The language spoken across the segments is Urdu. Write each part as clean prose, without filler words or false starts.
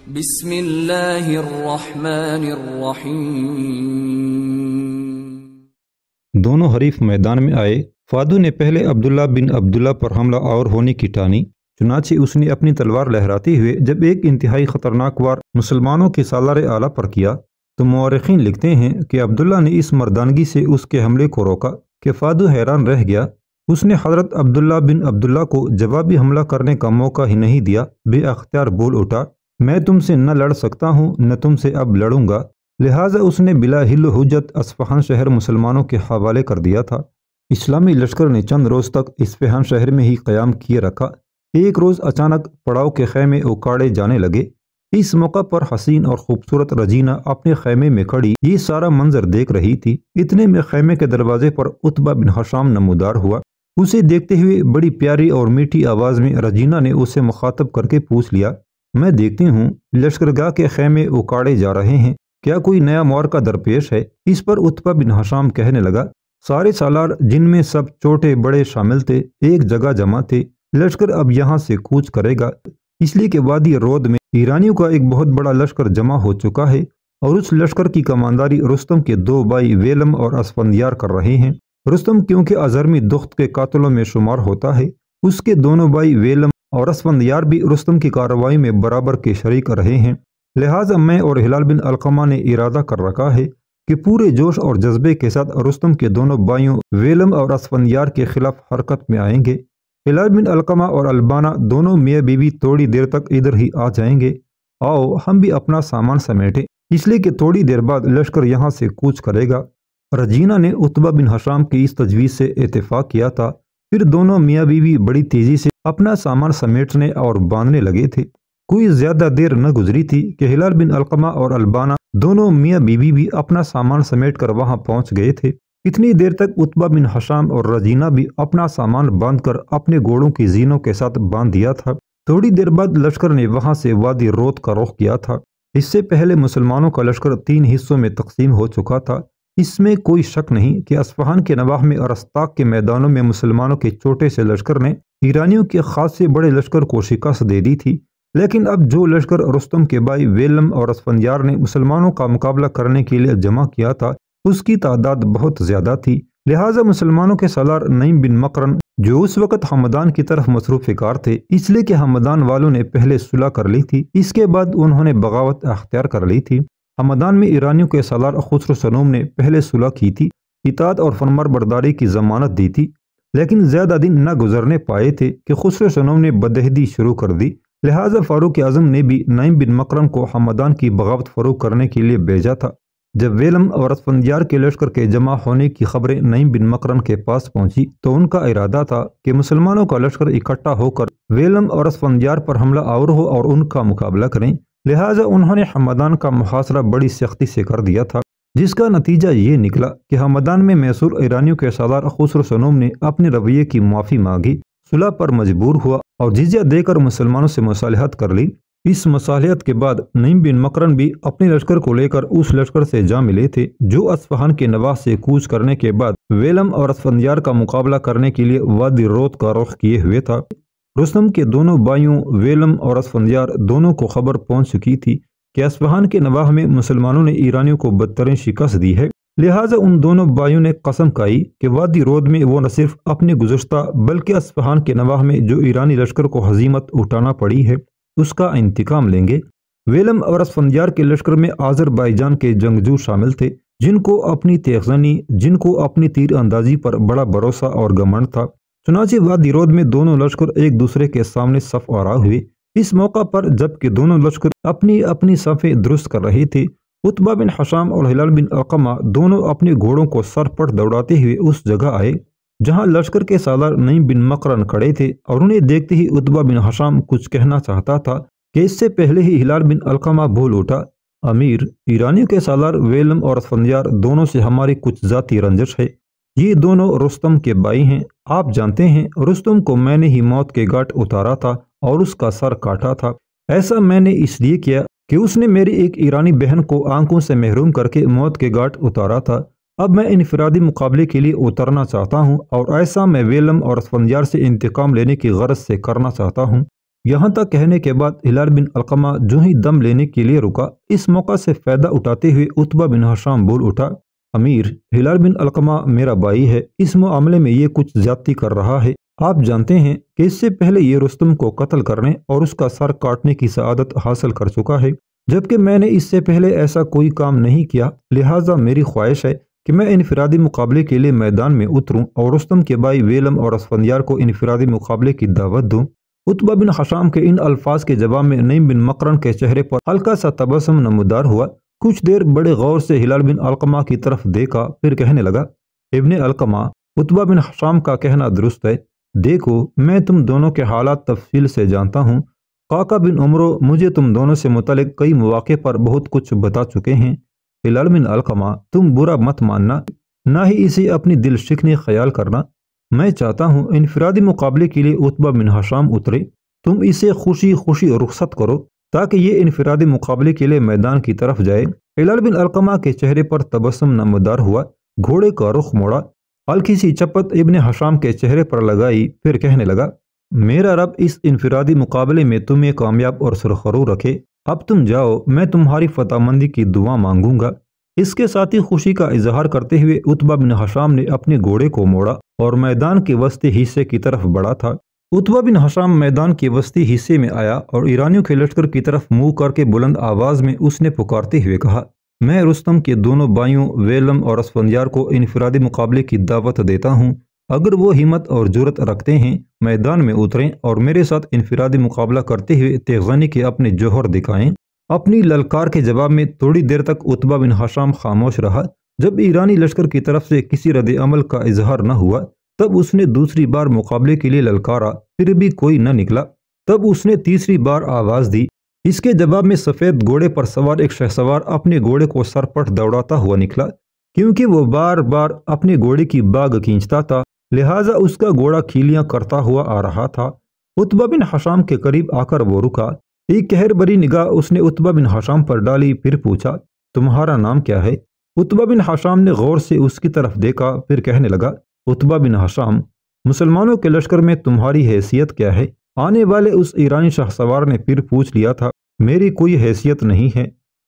بسم اللہ الرحمن الرحیم۔ دونوں حریف میدان میں آئے۔ فادو نے پہلے عبداللہ بن عبداللہ پر حملہ آور ہونے کی ٹھانی، چنانچہ اس نے اپنی تلوار لہراتے ہوئے جب ایک انتہائی خطرناک وار مسلمانوں کے سالار اعلیٰ پر کیا تو مورخین لکھتے ہیں کہ عبداللہ نے اس مردانگی سے اس کے حملے کو روکا کہ فادو حیران رہ گیا۔ اس نے حضرت عبداللہ بن عبداللہ کو جوابی حملہ کرنے کا موقع ہی نہیں دیا، بے اختیار بول اٹھا، میں تم سے نہ لڑ سکتا ہوں نہ تم سے اب لڑوں گا۔ لہٰذا اس نے بلا حل و حجت اصفہان شہر مسلمانوں کے حوالے کر دیا تھا۔ اسلامی لشکر نے چند روز تک اصفہان شہر میں ہی قیام کیے رکھا۔ ایک روز اچانک پڑاؤ کے خیمے اکاڑے جانے لگے۔ اس موقع پر حسین اور خوبصورت رجینہ اپنے خیمے میں کھڑی یہ سارا منظر دیکھ رہی تھی۔ اتنے میں خیمے کے دروازے پر عتبہ بن حشام نمودار ہوا۔ اسے دیکھتے ہوئے بڑی پیاری اور میٹھی آواز میں رجینہ نے اسے مخاطب کر کے پوچھ لیا، میں دیکھتی ہوں لشکرگاہ کے خیمے اکاڑے جا رہے ہیں، کیا کوئی نیا معرکہ درپیش ہے؟ اس پر عتبہ بن حشام کہنے لگا، سارے سالار جن میں سب چھوٹے بڑے شامل تھے ایک جگہ جمع تھے۔ لشکر اب یہاں سے کوچ کرے گا، اس لیے کہ وادی رود میں ایرانیوں کا ایک بہت بڑا لشکر جمع ہو چکا ہے اور اس لشکر کی کمانداری رستم کے دو بھائی ویلم اور اسفندیار کر رہے ہیں۔ رستم کیونکہ ازرمی دخت کے قاتلوں میں شمار ہوتا ہے، اس کے دونوں بھائی ویلم اور اسفندیار بھی رستم کی کارروائی میں برابر کے شریک رہے ہیں۔ لہٰذا میں اور ہلال بن علقمہ نے ارادہ کر رکھا ہے کہ پورے جوش اور جذبے کے ساتھ رستم کے دونوں بھائیوں ویلم اور اسفندیار کے خلاف حرکت میں آئیں گے۔ ہلال بن علقمہ اور البانہ دونوں میاں بیوی تھوڑی دیر تک ادھر ہی آ جائیں گے، آؤ ہم بھی اپنا سامان سمیٹیں، اس لیے کہ تھوڑی دیر بعد لشکر یہاں سے کوچ کرے گا۔ رجینہ نے عتبہ بن حشام کی اس تجویز سے اتفاق کیا تھا۔ پھر دونوں میاں بیوی بڑی تیزی سے اپنا سامان سمیٹنے اور باندھنے لگے تھے۔ کوئی زیادہ دیر نہ گزری تھی کہ ہلال بن علقمہ اور البانہ دونوں میاں بیوی بھی اپنا سامان سمیٹ کر وہاں پہنچ گئے تھے۔ اتنی دیر تک عتبہ بن حشام اور رجینہ بھی اپنا سامان باندھ کر اپنے گھوڑوں کی زینوں کے ساتھ باندھ دیا تھا۔ تھوڑی دیر بعد لشکر نے وہاں سے وادی رود کا رخ کیا تھا۔ اس سے پہلے مسلمانوں کا لشکر 3 حصوں میں تقسیم ہو چکا تھا۔ اس میں کوئی شک نہیں کہ اصفہان کے نواح میں ارستاق کے میدانوں میں مسلمانوں کے چھوٹے سے لشکر نے ایرانیوں کے خاصے بڑے لشکر کو شکست دے دی تھی، لیکن اب جو لشکر رستم کے بھائی ویلم اور اسفندیار نے مسلمانوں کا مقابلہ کرنے کے لیے جمع کیا تھا اس کی تعداد بہت زیادہ تھی۔ لہٰذا مسلمانوں کے سالار نعیم بن مقرن جو اس وقت ہمدان کی طرف مصروف کار تھے، اس لیے کہ ہمدان والوں نے پہلے صلح کر لی تھی، اس کے بعد انہوں نے بغاوت اختیار کر لی تھی۔ ہمدان میں ایرانیوں کے سالار خسرو سنوم نے پہلے صلح کی تھی، اطاعت اور فرمان برداری کی ضمانت دی تھی، لیکن زیادہ دن نہ گزرنے پائے تھے کہ خسرو سنوم نے بدہدی شروع کر دی۔ لہٰذا فاروق اعظم نے بھی نعیم بن مقرن کو ہمدان کی بغاوت فروغ کرنے کے لیے بھیجا تھا۔ جب ویلم اور اسفندیار کے لشکر کے جمع ہونے کی خبریں نعیم بن مقرن کے پاس پہنچی تو ان کا ارادہ تھا کہ مسلمانوں کا لشکر اکٹھا ہو کر ویلم اور اسفندیار پر حملہ آور ہو اور ان کا مقابلہ کریں۔ لہٰذا انہوں نے ہمدان کا محاصرہ بڑی سختی سے کر دیا تھا، جس کا نتیجہ یہ نکلا کہ ہمدان میں محصور ایرانیوں کے سالار خسرو سنوم نے اپنے رویے کی معافی مانگی، صلح پر مجبور ہوا اور جزیہ دے کر مسلمانوں سے مصالحت کر لی۔ اس مصالحت کے بعد نعیم بن مقرن بھی اپنے لشکر کو لے کر اس لشکر سے جا ملے تھے جو اصفہان کے نواح سے کوچ کرنے کے بعد ویلم اور اسفندیار کا مقابلہ کرنے کے لیے وادی رود کا رخ کیے ہوئے تھا۔ رستم کے دونوں بھائیوں ویلم اور اسفندیار دونوں کو خبر پہنچ چکی تھی کہ اصفہان کے نواح میں مسلمانوں نے ایرانیوں کو بدترین شکست دی ہے۔ لہٰذا ان دونوں بھائیوں نے قسم کھائی کہ وادی رود میں وہ نہ صرف اپنے گزشتہ بلکہ اصفہان کے نواح میں جو ایرانی لشکر کو ہزیمت اٹھانا پڑی ہے اس کا انتقام لیں گے۔ ویلم اور اسفندیار کے لشکر میں آذربائیجان کے جنگجو شامل تھے جن کو اپنی تیغزنی، جن کو اپنی تیر اندازی پر بڑا بھروسہ اور گھمنڈ تھا۔ چنانچہ وادی رود میں دونوں لشکر ایک دوسرے کے سامنے صف آرا ہوئے۔ اس موقع پر جب کہ دونوں لشکر اپنی اپنی صفیں درست کر رہے تھے، عتبہ بن حشام اور ہلال بن علقمہ دونوں اپنے گھوڑوں کو سر پٹ دوڑاتے ہوئے اس جگہ آئے جہاں لشکر کے سالار نعیم بن مقرن کھڑے تھے، اور انہیں دیکھتے ہی عتبہ بن حشام کچھ کہنا چاہتا تھا کہ اس سے پہلے ہی ہلال بن علقمہ بول اٹھا، امیر، ایرانیوں کے سالار ویلم اور اسفندیار دونوں سے ہماری کچھ ذاتی رنجش ہے۔ یہ دونوں رستم کے بھائی ہیں۔ آپ جانتے ہیں رستم کو میں نے ہی موت کے گھاٹ اتارا تھا اور اس کا سر کاٹا تھا۔ ایسا میں نے اس لیے کیا کہ اس نے میری ایک ایرانی بہن کو آنکھوں سے محروم کر کے موت کے گھاٹ اتارا تھا۔ اب میں انفرادی مقابلے کے لیے اترنا چاہتا ہوں، اور ایسا میں ویلم اور اسفندیار سے انتقام لینے کی غرض سے کرنا چاہتا ہوں۔ یہاں تک کہنے کے بعد ہلال بن علقمہ جو ہی دم لینے کے لیے رکا، اس موقع سے فائدہ اٹھاتے ہوئے عتبہ بن ہشام بول اٹھا، امیر، ہلال بن علقمہ میرا بھائی ہے، اس معاملے میں یہ کچھ زیادتی کر رہا ہے۔ آپ جانتے ہیں کہ اس سے پہلے یہ رستم کو قتل کرنے اور اس کا سر کاٹنے کی سعادت حاصل کر چکا ہے، جبکہ میں نے اس سے پہلے ایسا کوئی کام نہیں کیا، لہٰذا میری خواہش ہے کہ میں انفرادی مقابلے کے لیے میدان میں اتروں اور رستم کے بھائی ویلم اور اسفندیار کو انفرادی مقابلے کی دعوت دوں۔ عتبہ بن ہشام کے ان الفاظ کے جواب میں نعیم بن مقرن کے چہرے پر ہلکا سا تبسم نمودار ہوا۔ کچھ دیر بڑے غور سے ہلال بن علقمہ کی طرف دیکھا، پھر کہنے لگا، ابن علقمہ، عتبہ بن ہشام کا کہنا درست ہے۔ دیکھو، میں تم دونوں کے حالات تفصیل سے جانتا ہوں۔ قعقاع بن عمرو مجھے تم دونوں سے متعلق کئی مواقع پر بہت کچھ بتا چکے ہیں۔ ہلال بن علقمہ، تم برا مت ماننا، نہ ہی اسے اپنی دل شکنی خیال کرنا۔ میں چاہتا ہوں انفرادی مقابلے کے لیے عتبہ بن ہشام اترے، تم اسے خوشی خوشی رخصت کرو تاکہ یہ انفرادی مقابلے کے لیے میدان کی طرف جائے۔ ہلال بن علقمہ کے چہرے پر تبسم نمودار ہوا، گھوڑے کا رخ موڑا، ہلکی سی چپت ابن ہشام کے چہرے پر لگائی، پھر کہنے لگا، میرا رب اس انفرادی مقابلے میں تمہیں کامیاب اور سرخرو رکھے۔ اب تم جاؤ، میں تمہاری فتح مندی کی دعا مانگوں گا۔ اس کے ساتھ ہی خوشی کا اظہار کرتے ہوئے عتبہ بن ہشام نے اپنے گھوڑے کو موڑا اور میدان کے وسطی حصے کی طرف بڑھا تھا۔ عتبہ بن ہشام میدان کے وسطی حصے میں آیا اور ایرانیوں کے لشکر کی طرف منہ کر کے بلند آواز میں اس نے پکارتے ہوئے کہا، میں رستم کے دونوں بھائیوں ویلم اور اسفندیار کو انفرادی مقابلے کی دعوت دیتا ہوں۔ اگر وہ ہمت اور جرت رکھتے ہیں، میدان میں اتریں اور میرے ساتھ انفرادی مقابلہ کرتے ہوئے تیغانی کے اپنے جوہر دکھائیں۔ اپنی للکار کے جواب میں تھوڑی دیر تک عتبہ بن ہشام خاموش رہا۔ جب ایرانی لشکر کی طرف سے کسی رد عمل کا اظہار نہ ہوا، تب اس نے دوسری بار مقابلے کے لیے للکارا، پھر بھی کوئی نہ نکلا۔ تب اس نے تیسری بار آواز دی۔ اس کے جواب میں سفید گھوڑے پر سوار ایک شہسوار اپنے گھوڑے کو سرپٹ دوڑاتا ہوا نکلا۔ کیونکہ وہ بار بار اپنے گھوڑے کی باگ کھینچتا تھا، لہٰذا اس کا گھوڑا کھیلیاں کرتا ہوا آ رہا تھا۔ عتبہ بن ہشام کے قریب آ کر وہ رکا۔ ایک قہر بری نگاہ اس نے عتبہ بن ہشام پر ڈالی، پھر پوچھا، تمہارا نام کیا ہے؟ عتبہ بن ہشام نے غور سے اس کی طرف دیکھا، پھر کہنے لگا، عتبہ بن ہشام، مسلمانوں کے لشکر میں تمہاری حیثیت کیا ہے؟ آنے والے اس ایرانی شہسوار نے پھر پوچھ لیا تھا، میری کوئی حیثیت نہیں ہے،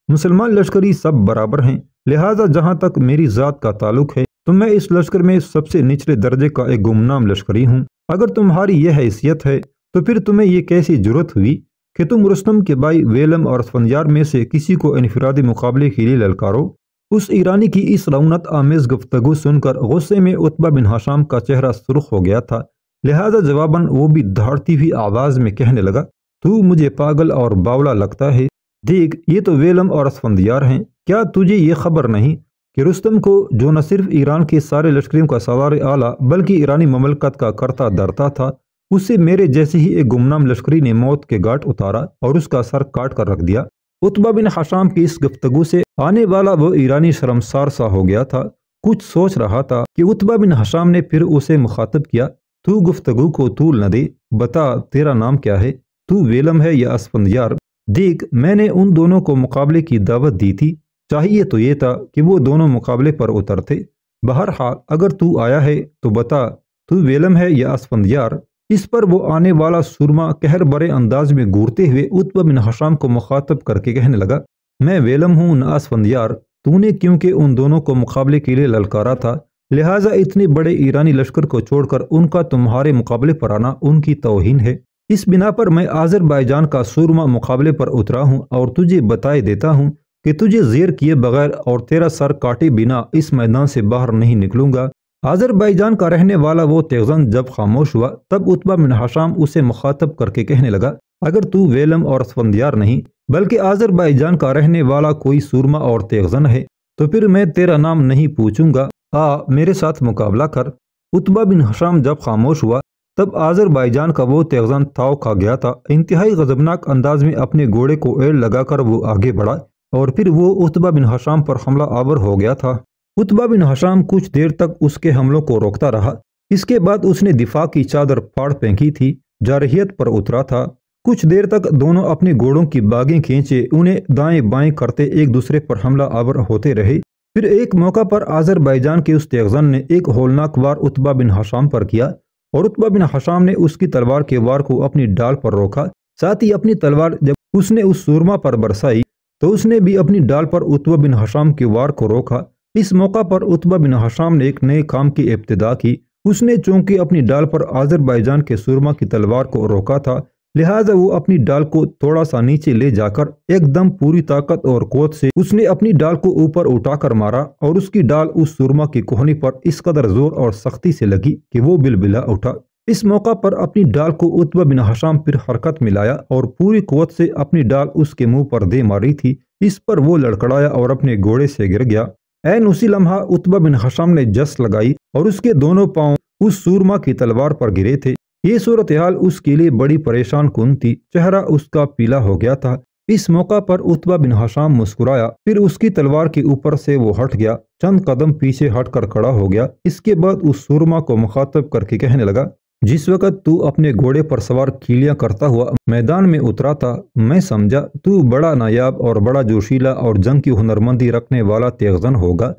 مسلمان لشکری سب برابر ہیں، لہٰذا جہاں تک میری ذات کا تعلق ہے تو میں اس لشکر میں سب سے نچلے درجے کا ایک گمنام لشکری ہوں۔ اگر تمہاری یہ حیثیت ہے تو پھر تمہیں یہ کیسی جرت ہوئی کہ تم رستم کے بھائی ویلم اور اسفندیار میں سے کسی کو انفرادی مقابلے کے لیے للکارو؟ اس ایرانی کی اس رونت آمیز گفتگو سن کر غصے میں عتبہ بن ہشام کا چہرہ سرخ ہو گیا تھا، لہٰذا جواباً وہ بھی دھاڑتی ہوئی آواز میں کہنے لگا، تو مجھے پاگل اور باولا لگتا ہے۔ دیکھ، یہ تو ویلم اور اسفندیار ہیں، کیا تجھے یہ خبر نہیں کہ رستم کو، جو نہ صرف ایران کے سارے لشکریوں کا سوار اعلیٰ بلکہ ایرانی مملکت کا کرتا درتا تھا، اسے میرے جیسے ہی ایک گمنام لشکری نے موت کے گھاٹ اتارا اور اس کا سر کاٹ کر رکھ دیا۔ عتبہ بن ہشام کی اس گفتگو سے آنے والا وہ ایرانی شرمسار سا ہو گیا تھا، کچھ سوچ رہا تھا کہ عتبہ بن ہشام نے پھر اسے مخاطب کیا، تو گفتگو کو طول نہ دے، بتا تیرا نام کیا ہے، تو ویلم ہے یا اسفندیار؟ دیکھ، میں نے ان دونوں کو مقابلے کی دعوت دی تھی، چاہیے تو یہ تھا کہ وہ دونوں مقابلے پر اترتے۔ بہرحال اگر تو آیا ہے تو بتا، تو ویلم ہے یا اسفندیار؟ اس پر وہ آنے والا سرما قہر برے انداز میں گورتے ہوئے عتبہ بن ہشام کو مخاطب کر کے کہنے لگا، میں ویلم ہوں نہ اسفندیار، تو نے کیونکہ ان دونوں کو مقابلے کے لیے للکارا تھا، لہٰذا اتنے بڑے ایرانی لشکر کو چھوڑ کر ان کا تمہارے مقابلے پر آنا ان کی توہین ہے۔ اس بنا پر میں آذربائیجان کا سورما مقابلے پر اترا ہوں اور تجھے بتائے دیتا ہوں کہ تجھے زیر کیے بغیر اور تیرا سر کاٹے بنا اس میدان سے باہر نہیں نکلوں گا۔ آذربائیجان کا رہنے والا وہ تیغزن جب خاموش ہوا، تب عتبہ بن ہشام اسے مخاطب کر کے کہنے لگا، اگر تو ویلم اور اسفندیار نہیں بلکہ آذربائیجان کا رہنے والا کوئی سورما اور تیغزن ہے تو پھر میں تیرا نام نہیں پوچھوں گا، آ میرے ساتھ مقابلہ کر۔ عتبہ بن ہشام جب خاموش ہوا، تب آذربائیجان کا وہ تیغزن تاؤ کھا گیا تھا۔ انتہائی غضبناک انداز میں اپنے گھوڑے کو ایڑ لگا کر وہ آگے بڑھا اور پھر وہ عتبہ بن ہشام پر حملہ آور ہو گیا تھا۔ عتبہ بن ہشام کچھ دیر تک اس کے حملوں کو روکتا رہا، اس کے بعد اس نے دفاع کی چادر پھاڑ پھینکی تھی، جارحیت پر اترا تھا۔ کچھ دیر تک دونوں اپنے گھوڑوں کی باگیں کھینچے انہیں دائیں بائیں کرتے ایک دوسرے پر حملہ آور ہوتے رہے۔ پھر ایک موقع پر آذربائیجان کے اس تیغزن نے ایک ہولناک وار عتبہ بن ہشام پر کیا اور عتبہ بن ہشام نے اس کی تلوار کے وار کو اپنی ڈال پر روکا، ساتھ ہی اپنی تلوار جب اس نے اس سورما پر برسائی تو اس نے بھی اپنی ڈال پر عتبہ بن حشام کے وار کو روکا۔ اس موقع پر عتبہ بن حشام نے ایک نئے کام کی ابتدا کی۔ اس نے چونکہ اپنی ڈال پر آذربائیجان کے سورما کی تلوار کو روکا تھا، لہٰذا وہ اپنی ڈال کو تھوڑا سا نیچے لے جا کر ایک دم پوری طاقت اور قوت سے اس نے اپنی ڈال کو اوپر اٹھا کر مارا، اور اس کی ڈال اس سورما کی کوہنی پر اس قدر زور اور سختی سے لگی کہ وہ بلبلا اٹھا۔ اس موقع پر اپنی ڈال کو عتبہ بن حشام پھر حرکت میں لایا اور پوری قوت سے اپنی ڈال اس کے منہ پر دے ماری تھی۔ اس پر وہ لڑکڑایا اور اپنے گھوڑے سے گر گیا۔ عین اسی لمحہ عتبہ بن حشام نے جس لگائی اور اس کے دونوں پاؤں اس سورما کی تلوار پر گرے تھے۔ یہ صورتحال اس کے لیے بڑی پریشان کن تھی، چہرہ اس کا پیلا ہو گیا تھا۔ اس موقع پر عتبہ بن حشام مسکرایا، پھر اس کی تلوار کے اوپر سے وہ ہٹ گیا، چند قدم پیچھے ہٹ کر کھڑا ہو گیا۔ اس کے بعد اس سورما کو مخاطب کر کے کہنے لگا، جس وقت تو اپنے گھوڑے پر سوار کیلیاں کرتا ہوا میدان میں اترا تھا، میں سمجھا تو بڑا نایاب اور بڑا جوشیلا اور جنگ کی ہنرمندی رکھنے والا تیغزن ہوگا،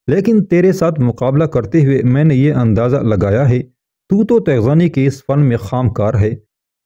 لیکن تیرے ساتھ مقابلہ کرتے ہوئے میں نے یہ اندازہ لگایا ہے تو تیغزانی کے اس فن میں خام کار ہے۔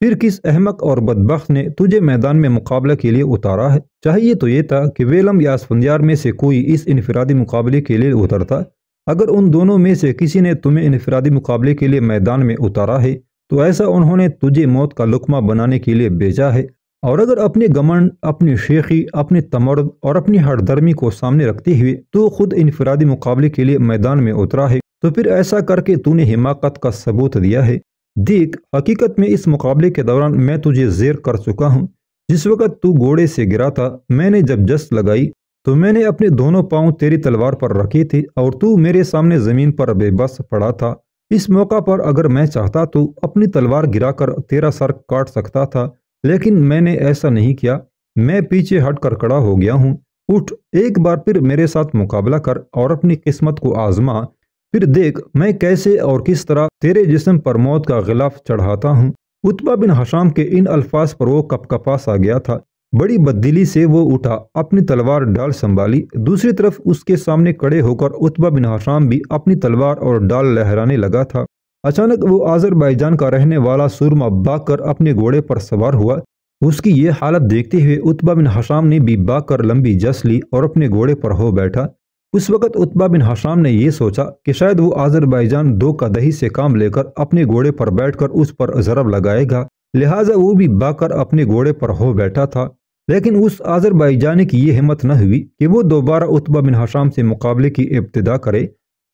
پھر کس احمق اور بدبخت نے تجھے میدان میں مقابلہ کے لیے اتارا ہے؟ چاہیے تو یہ تھا کہ ویلم یا اسفندیار میں سے کوئی اس انفرادی مقابلے کے لیے اترتا۔ اگر ان دونوں میں سے کسی نے تمہیں انفرادی مقابلے کے لیے میدان میں اتارا ہے تو ایسا انہوں نے تجھے موت کا لقمہ بنانے کے لیے بھیجا ہے، اور اگر اپنے گمنڈ، اپنی شیخی، اپنے تمرد اور اپنی ہٹ درمی کو سامنے رکھتے ہوئے تو خود انفرادی مقابلے کے لیے میدان میں اترا ہے تو پھر ایسا کر کے تو نے حماقت کا ثبوت دیا ہے۔ دیکھ، حقیقت میں اس مقابلے کے دوران میں تجھے زیر کر چکا ہوں۔ جس وقت تو گھوڑے سے گرا تھا، میں نے جب جس لگائی تو میں نے اپنے دونوں پاؤں تیری تلوار پر رکھے تھے اور تو میرے سامنے زمین پر بے بس پڑا تھا۔ اس موقع پر اگر میں چاہتا تو اپنی تلوار گرا کر تیرا سر کاٹ سکتا تھا، لیکن میں نے ایسا نہیں کیا۔ میں پیچھے ہٹ کر کھڑا ہو گیا ہوں۔ اٹھ، ایک بار پھر میرے ساتھ مقابلہ کر اور اپنی قسمت کو آزما، پھر دیکھ میں کیسے اور کس طرح تیرے جسم پر موت کا غلاف چڑھاتا ہوں۔ عتبہ بن حشام کے ان الفاظ پر وہ کپکپا سا گیا تھا۔ بڑی بددلی سے وہ اٹھا، اپنی تلوار ڈال سنبھالی۔ دوسری طرف اس کے سامنے کھڑے ہو کر عتبہ بن حشام بھی اپنی تلوار اور ڈال لہرانے لگا تھا۔ اچانک وہ آذربائیجان کا رہنے والا سورما بھاگ کر اپنے گھوڑے پر سوار ہوا۔ اس کی یہ حالت دیکھتے ہوئے عتبہ بن حشام نے بھی بھاگ کر لمبی جس لی اور اپنے گھوڑے پر ہو بیٹھا۔ اس وقت عتبہ بن حشام نے یہ سوچا کہ شاید وہ آذربائیجان دھوکہ دہی سے کام لے کر اپنے گھوڑے پر بیٹھ کر اس پر ضرب لگائے گا، لہٰذا وہ بھی بھاگ کر اپنے گھوڑے پر ہو بیٹھا تھا۔ لیکن اس آذربائیجانی کی یہ ہمت نہ ہوئی کہ وہ دوبارہ عتبہ بن حشام سے مقابلے کی ابتدا کرے۔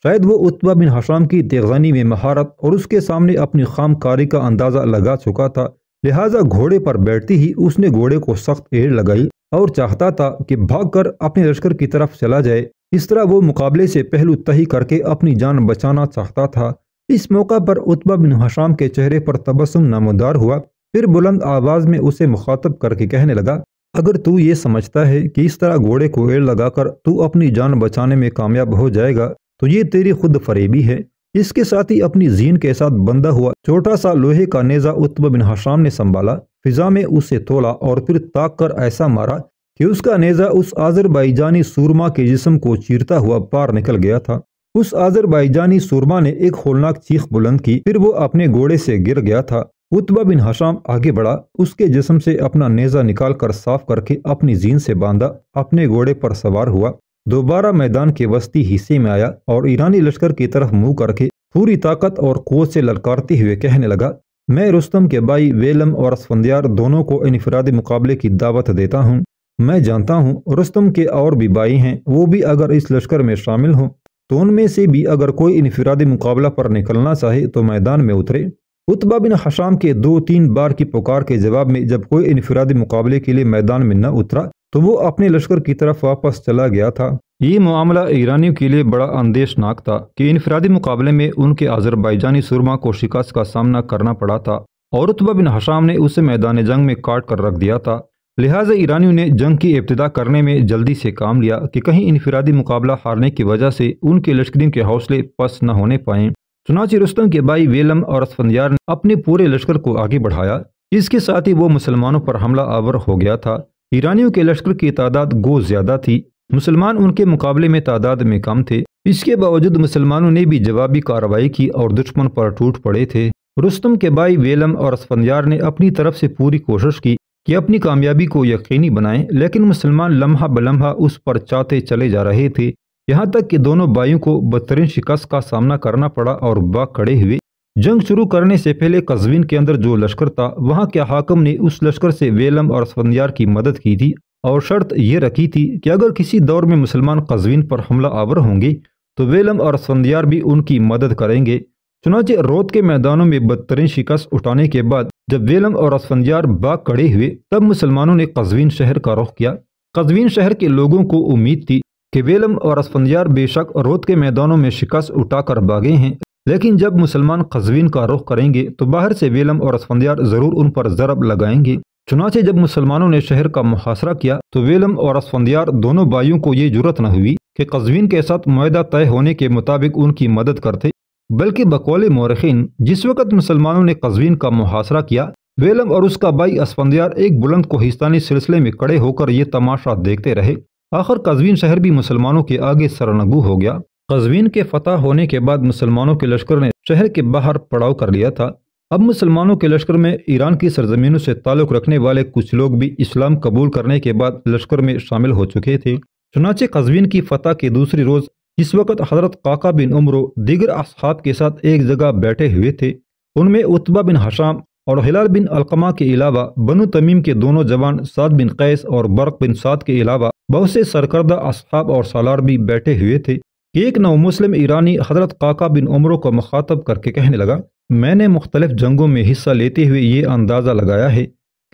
شاید وہ عتبہ بن حشام کی تیغزانی میں مہارت اور اس کے سامنے اپنی خام کاری کا اندازہ لگا چکا تھا، لہٰذا گھوڑے پر بیٹھتے ہی اس نے گھوڑے کو سخت ایڑ لگائی اور چاہتا تھا کہ بھاگ کر اپنے لشکر کی طرف چلا جائے۔ اس طرح وہ مقابلے سے پہلو تہی کر کے اپنی جان بچانا چاہتا تھا۔ اس موقع پر عتبہ بن حشام کے چہرے پر تبسم نمودار ہوا، پھر بلند آواز میں اسے مخاطب کر کے کہنے لگا، اگر تو یہ سمجھتا ہے کہ اس طرح گھوڑے کو ایڑ لگا کر تو اپنی جان بچانے میں کامیاب ہو جائے گا تو یہ تیری خود فریبی ہے۔ اس کے ساتھ ہی اپنی زین کے ساتھ بندھا ہوا چھوٹا سا لوہے کا نیزہ عتبہ بن حشام نے سنبھالا، فضا میں اسے تولا اور پھر تاک کر ایسا مارا کہ اس کا نیزہ اس آذربائیجانی سورما کے جسم کو چیرتا ہوا پار نکل گیا تھا۔ اس آذربائیجانی سورما نے ایک ہولناک چیخ بلند کی، پھر وہ اپنے گھوڑے سے گر گیا تھا۔ عتبہ بن حشام آگے بڑھا، اس کے جسم سے اپنا نیزہ نکال کر صاف کر کے اپنی زین سے باندھا، اپنے گھوڑے پر سوار ہوا، دوبارہ میدان کے وسطی حصے میں آیا اور ایرانی لشکر کی طرف منہ کر کے پوری طاقت اور قوت سے للکارتے ہوئے کہنے لگا، میں رستم کے بھائی ویلم اور اسفندیار دونوں کو انفرادی مقابلے کی دعوت دیتا ہوں۔ میں جانتا ہوں رستم کے اور بھی بھائی ہیں، وہ بھی اگر اس لشکر میں شامل ہوں تو ان میں سے بھی اگر کوئی انفرادی مقابلہ پر نکلنا چاہے تو میدان میں اترے۔ عتبہ بن حشام کے 2-3 بار کی پکار کے جواب میں جب کوئی انفرادی مقابلے کے لیے میدان میں نہ اترا تو وہ اپنے لشکر کی طرف واپس چلا گیا تھا۔ یہ معاملہ ایرانیوں کے لیے بڑا اندیشناک تھا کہ انفرادی مقابلے میں ان کے آذربائیجانی سورما کو شکست کا سامنا کرنا پڑا تھا اور عتبہ بن حشام نے اسے میدان جنگ میں کاٹ کر رکھ دیا تھا۔ لہٰذا ایرانیوں نے جنگ کی ابتدا کرنے میں جلدی سے کام لیا کہ کہیں انفرادی مقابلہ ہارنے کی وجہ سے ان کے لشکریوں کے حوصلے پست نہ ہونے پائیں۔ چنانچہ رستم کے بھائی ویلم اور اسفندیار نے اپنے پورے لشکر کو آگے بڑھایا۔ اس کے ساتھ ہی وہ مسلمانوں پر حملہ آور ہو گیا تھا۔ ایرانیوں کے لشکر کی تعداد گو زیادہ تھی، مسلمان ان کے مقابلے میں تعداد میں کم تھے۔ اس کے باوجود مسلمانوں نے بھی جوابی کارروائی کی اور دشمن پر ٹوٹ پڑے تھے۔ رستم کے بھائی ویلم اور اسفندیار نے اپنی طرف سے پوری کوشش کی کہ اپنی کامیابی کو یقینی بنائیں، لیکن مسلمان لمحہ بلمحہ اس پر چاہتے چلے جا رہے تھے، یہاں تک کہ دونوں بھائیوں کو بدترین شکست کا سامنا کرنا پڑا اور باغ کھڑے ہوئے۔ جنگ شروع کرنے سے پہلے قزوین کے اندر جو لشکر تھا، وہاں کے حاکم نے اس لشکر سے ویلم اور اسفندیار کی مدد کی تھی اور شرط یہ رکھی تھی کہ اگر کسی دور میں مسلمان قزوین پر حملہ آور ہوں گے تو ویلم اور اسفندیار بھی ان کی مدد کریں گے۔ چنانچہ رود کے میدانوں میں بدترین شکست اٹھانے کے بعد جب ویلم اور اسفندیار باغ کھڑے ہوئے، تب مسلمانوں نے قزوین شہر کا رخ کیا۔ قزوین شہر کے لوگوں کو امید تھی کہ ویلم اور اسفندیار بے شک رود کے میدانوں میں شکست اٹھا کر بھاگے ہیں، لیکن جب مسلمان قزوین کا رخ کریں گے تو باہر سے ویلم اور اسفندیار ضرور ان پر ضرب لگائیں گے۔ چنانچہ جب مسلمانوں نے شہر کا محاصرہ کیا تو ویلم اور اسفندیار دونوں بھائیوں کو یہ جرأت نہ ہوئی کہ قزوین کے ساتھ معاہدہ طے ہونے کے مطابق ان کی مدد کرتے، بلکہ بقول مورخین جس وقت مسلمانوں نے قزوین کا محاصرہ کیا، ویلم اور اس کا بھائی اسفندیار ایک بلند کوہستانی سلسلے میں کھڑے ہو کر یہ تماشا دیکھتے رہے۔ آخر قزوین شہر بھی مسلمانوں کے آگے سرنگو ہو گیا۔ قزوین کے فتح ہونے کے بعد مسلمانوں کے لشکر نے شہر کے باہر پڑاؤ کر لیا تھا۔ اب مسلمانوں کے لشکر میں ایران کی سرزمینوں سے تعلق رکھنے والے کچھ لوگ بھی اسلام قبول کرنے کے بعد لشکر میں شامل ہو چکے تھے۔ چنانچہ قزوین کی فتح کے دوسری روز جس وقت حضرت قعقاع بن عمرو دیگر اصحاب کے ساتھ ایک جگہ بیٹھے ہوئے تھے، ان میں عتبہ بن حشام اور ہلال بن علقمہ کے علاوہ بنو تمیم کے دونوں جوان سعد بن قیس اور برق بن سعد کے علاوہ بہت سے سرکردہ اصحاب اور سالار بھی بیٹھے ہوئے تھے کہ ایک نو مسلم ایرانی حضرت قعقاع بن عمرو کو مخاطب کر کے کہنے لگا، میں نے مختلف جنگوں میں حصہ لیتے ہوئے یہ اندازہ لگایا ہے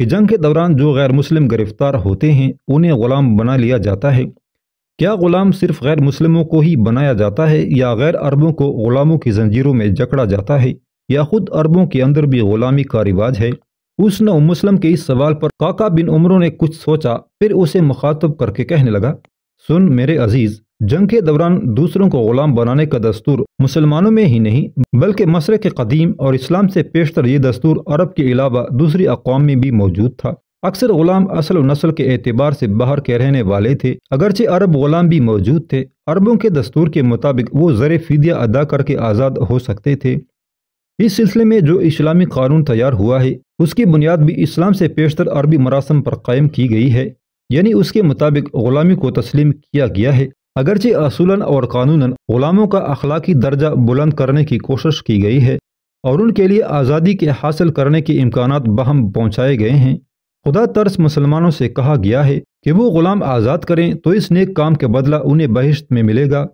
کہ جنگ کے دوران جو غیر مسلم گرفتار ہوتے ہیں انہیں غلام بنا لیا جاتا ہے۔ کیا غلام صرف غیر مسلموں کو ہی بنایا جاتا ہے یا غیر عربوں کو غلاموں کی زنجیروں میں جکڑا جاتا ہے، یا خود عربوں کے اندر بھی غلامی کا رواج ہے؟ اس نو مسلم کے اس سوال پر قعقاع بن عمرو نے کچھ سوچا، پھر اسے مخاطب کر کے کہنے لگا، سن میرے عزیز، جنگ کے دوران دوسروں کو غلام بنانے کا دستور مسلمانوں میں ہی نہیں بلکہ مشرق قدیم اور اسلام سے پیشتر یہ دستور عرب کے علاوہ دوسری اقوام میں بھی موجود تھا۔ اکثر غلام اصل و نسل کے اعتبار سے باہر کے رہنے والے تھے، اگرچہ عرب غلام بھی موجود تھے۔ عربوں کے دستور کے مطابق وہ زر فدیہ ادا کر کے آزاد ہو سکتے تھے۔ اس سلسلے میں جو اسلامی قانون تیار ہوا ہے اس کی بنیاد بھی اسلام سے پیشتر عربی مراسم پر قائم کی گئی ہے، یعنی اس کے مطابق غلامی کو تسلیم کیا گیا ہے، اگرچہ اصولاً اور قانوناً غلاموں کا اخلاقی درجہ بلند کرنے کی کوشش کی گئی ہے اور ان کے لیے آزادی کے حاصل کرنے کے امکانات باہم پہنچائے گئے ہیں۔ خدا ترس مسلمانوں سے کہا گیا ہے کہ وہ غلام آزاد کریں تو اس نیک کام کے بدلہ انہیں بہشت میں ملے گا۔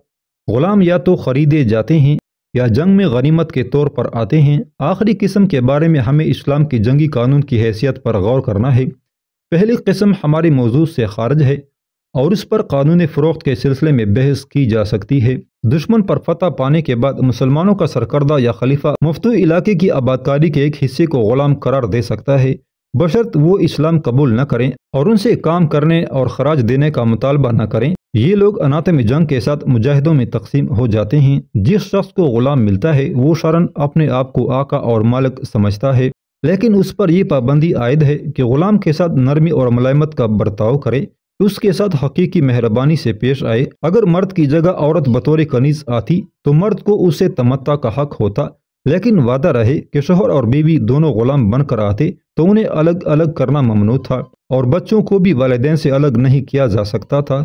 غلام یا تو خریدے جاتے ہیں یا جنگ میں غنیمت کے طور پر آتے ہیں۔ آخری قسم کے بارے میں ہمیں اسلام کے جنگی قانون کی حیثیت پر غور کرنا ہے۔ پہلی قسم ہمارے موضوع سے خارج ہے اور اس پر قانون فروخت کے سلسلے میں بحث کی جا سکتی ہے۔ دشمن پر فتح پانے کے بعد مسلمانوں کا سرکردہ یا خلیفہ مفتوح علاقے کی آبادکاری کے ایک حصے کو غلام قرار دے سکتا ہے، بشرط وہ اسلام قبول نہ کریں اور ان سے کام کرنے اور خراج دینے کا مطالبہ نہ کریں۔ یہ لوگ اناتم جنگ کے ساتھ مجاہدوں میں تقسیم ہو جاتے ہیں۔ جس شخص کو غلام ملتا ہے وہ شرعاً اپنے آپ کو آقا اور مالک سمجھتا ہے، لیکن اس پر یہ پابندی عائد ہے کہ غلام کے ساتھ نرمی اور ملائمت کا برتاؤ کرے، اس کے ساتھ حقیقی مہربانی سے پیش آئے۔ اگر مرد کی جگہ عورت بطور کنیز آتی تو مرد کو اسے تمتع کا حق ہوتا، لیکن وعدہ رہے کہ شوہر اور بیوی دونوں غلام بن کر آتے تو انہیں الگ الگ کرنا ممنوع تھا اور بچوں کو بھی والدین سے الگ نہیں کیا جا سکتا تھا۔